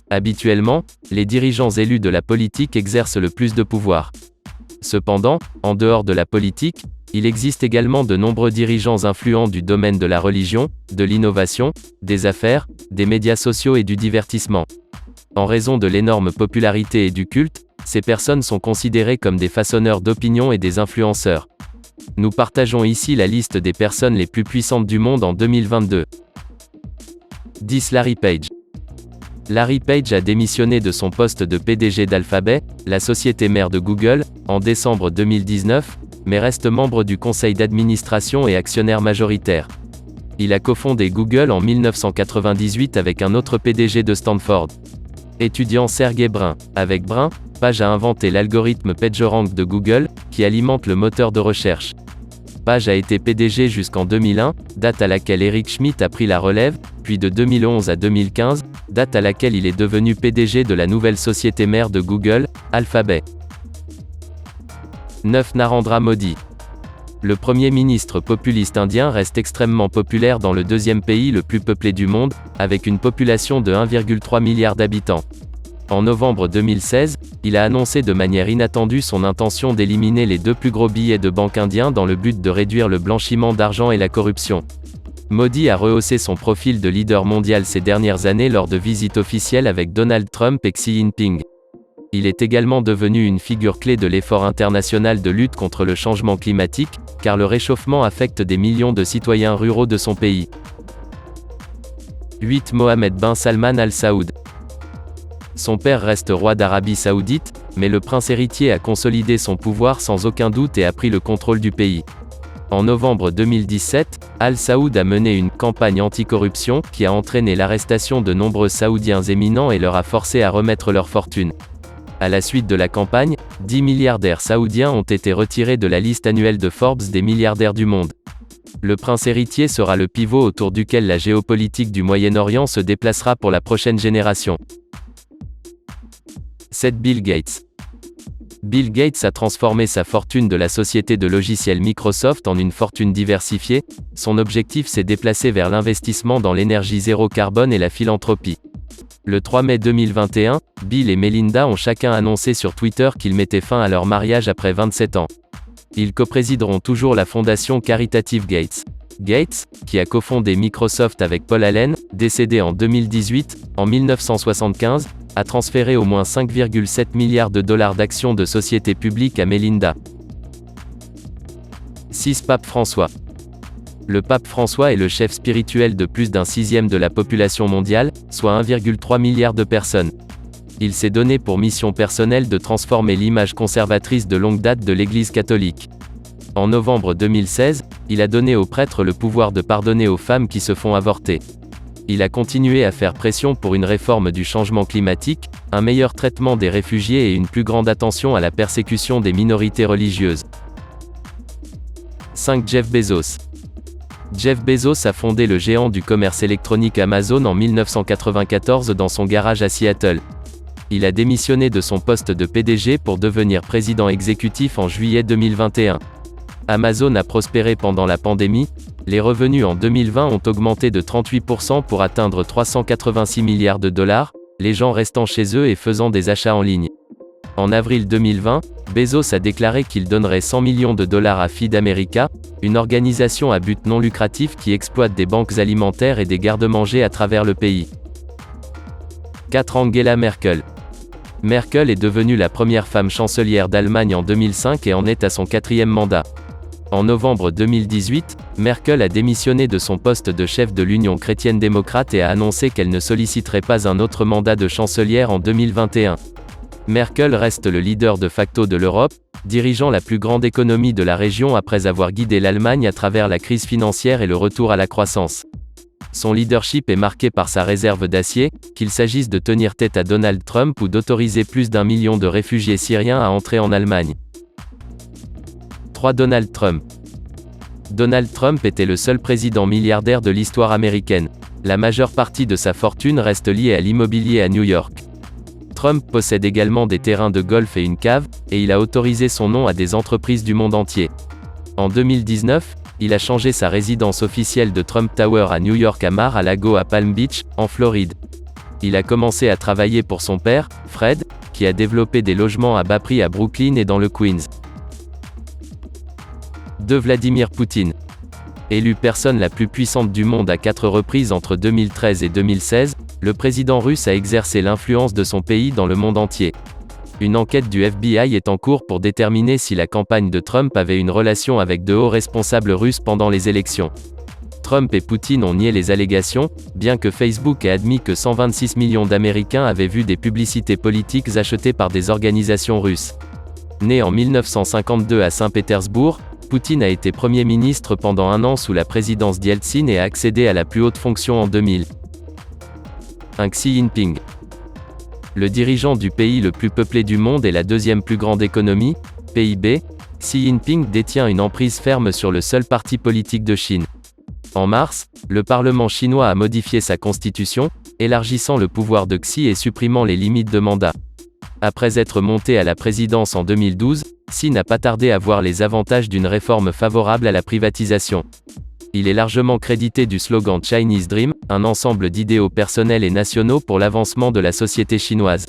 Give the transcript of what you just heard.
Habituellement, les dirigeants élus de la politique exercent le plus de pouvoir. Cependant, en dehors de la politique, il existe également de nombreux dirigeants influents du domaine de la religion, de l'innovation, des affaires, des médias sociaux et du divertissement. En raison de l'énorme popularité et du culte, ces personnes sont considérées comme des façonneurs d'opinion et des influenceurs. Nous partageons ici la liste des personnes les plus puissantes du monde en 2022. 10. Larry Page. Larry Page a démissionné de son poste de PDG d'Alphabet, la société mère de Google, en décembre 2019, mais reste membre du conseil d'administration et actionnaire majoritaire. Il a cofondé Google en 1998 avec un autre PDG de Stanford. Étudiant Sergey Brin. Avec Brin, Page a inventé l'algorithme PageRank de Google, qui alimente le moteur de recherche. Page a été PDG jusqu'en 2001, date à laquelle Eric Schmidt a pris la relève, puis de 2011 à 2015, date à laquelle il est devenu PDG de la nouvelle société mère de Google, Alphabet. 9. Narendra Modi. Le Premier ministre populiste indien reste extrêmement populaire dans le deuxième pays le plus peuplé du monde, avec une population de 1,3 milliard d'habitants. En novembre 2016, il a annoncé de manière inattendue son intention d'éliminer les deux plus gros billets de banque indiens dans le but de réduire le blanchiment d'argent et la corruption. Modi a rehaussé son profil de leader mondial ces dernières années lors de visites officielles avec Donald Trump et Xi Jinping. Il est également devenu une figure clé de l'effort international de lutte contre le changement climatique, car le réchauffement affecte des millions de citoyens ruraux de son pays. 8. Mohammed bin Salman Al Saoud. Son père reste roi d'Arabie Saoudite, mais le prince héritier a consolidé son pouvoir sans aucun doute et a pris le contrôle du pays. En novembre 2017, Al Saoud a mené une campagne anticorruption qui a entraîné l'arrestation de nombreux Saoudiens éminents et leur a forcé à remettre leur fortune. À la suite de la campagne, 10 milliardaires saoudiens ont été retirés de la liste annuelle de Forbes des milliardaires du monde. Le prince héritier sera le pivot autour duquel la géopolitique du Moyen-Orient se déplacera pour la prochaine génération. 7. Bill Gates. Bill Gates a transformé sa fortune de la société de logiciels Microsoft en une fortune diversifiée. Son objectif s'est déplacé vers l'investissement dans l'énergie zéro carbone et la philanthropie. Le 3 mai 2021, Bill et Melinda ont chacun annoncé sur Twitter qu'ils mettaient fin à leur mariage après 27 ans. Ils coprésideront toujours la fondation caritative Gates. Gates, qui a cofondé Microsoft avec Paul Allen, décédé en 2018, en 1975, a transféré au moins 5,7 milliards de dollars d'actions de sociétés publiques à Melinda. 6. Pape François. Le pape François est le chef spirituel de plus d'un sixième de la population mondiale, soit 1,3 milliard de personnes. Il s'est donné pour mission personnelle de transformer l'image conservatrice de longue date de l'Église catholique. En novembre 2016, il a donné aux prêtres le pouvoir de pardonner aux femmes qui se font avorter. Il a continué à faire pression pour une réforme du changement climatique, un meilleur traitement des réfugiés et une plus grande attention à la persécution des minorités religieuses. 5. Jeff Bezos. Jeff Bezos a fondé le géant du commerce électronique Amazon en 1994 dans son garage à Seattle. Il a démissionné de son poste de PDG pour devenir président exécutif en juillet 2021. Amazon a prospéré pendant la pandémie, les revenus en 2020 ont augmenté de 38% pour atteindre 386 milliards de dollars, les gens restant chez eux et faisant des achats en ligne. En avril 2020, Bezos a déclaré qu'il donnerait 100 millions de dollars à Feed America, une organisation à but non lucratif qui exploite des banques alimentaires et des garde-manger à travers le pays. 4. Angela Merkel. Merkel est devenue la première femme chancelière d'Allemagne en 2005 et en est à son 4e mandat. En novembre 2018, Merkel a démissionné de son poste de chef de l'Union chrétienne-démocrate et a annoncé qu'elle ne solliciterait pas un autre mandat de chancelière en 2021. Merkel reste le leader de facto de l'Europe, dirigeant la plus grande économie de la région après avoir guidé l'Allemagne à travers la crise financière et le retour à la croissance. Son leadership est marqué par sa réserve d'acier, qu'il s'agisse de tenir tête à Donald Trump ou d'autoriser plus d'1 million de réfugiés syriens à entrer en Allemagne. 3. Donald Trump. Donald Trump était le seul président milliardaire de l'histoire américaine. La majeure partie de sa fortune reste liée à l'immobilier à New York. Trump possède également des terrains de golf et une cave, et il a autorisé son nom à des entreprises du monde entier. En 2019, il a changé sa résidence officielle de Trump Tower à New York à Mar-a-Lago à Palm Beach, en Floride. Il a commencé à travailler pour son père, Fred, qui a développé des logements à bas prix à Brooklyn et dans le Queens. 2. Vladimir Poutine. Élu personne la plus puissante du monde à 4 reprises entre 2013 et 2016, le président russe a exercé l'influence de son pays dans le monde entier. Une enquête du FBI est en cours pour déterminer si la campagne de Trump avait une relation avec de hauts responsables russes pendant les élections. Trump et Poutine ont nié les allégations, bien que Facebook ait admis que 126 millions d'Américains avaient vu des publicités politiques achetées par des organisations russes. Né en 1952 à Saint-Pétersbourg, Poutine a été Premier ministre pendant un an sous la présidence d'Yeltsin et a accédé à la plus haute fonction en 2000. 1. Xi Jinping. Le dirigeant du pays le plus peuplé du monde et la deuxième plus grande économie, PIB, Xi Jinping détient une emprise ferme sur le seul parti politique de Chine. En mars, le Parlement chinois a modifié sa constitution, élargissant le pouvoir de Xi et supprimant les limites de mandat. Après être monté à la présidence en 2012, Xi n'a pas tardé à voir les avantages d'une réforme favorable à la privatisation. Il est largement crédité du slogan Chinese Dream, un ensemble d'idéaux personnels et nationaux pour l'avancement de la société chinoise.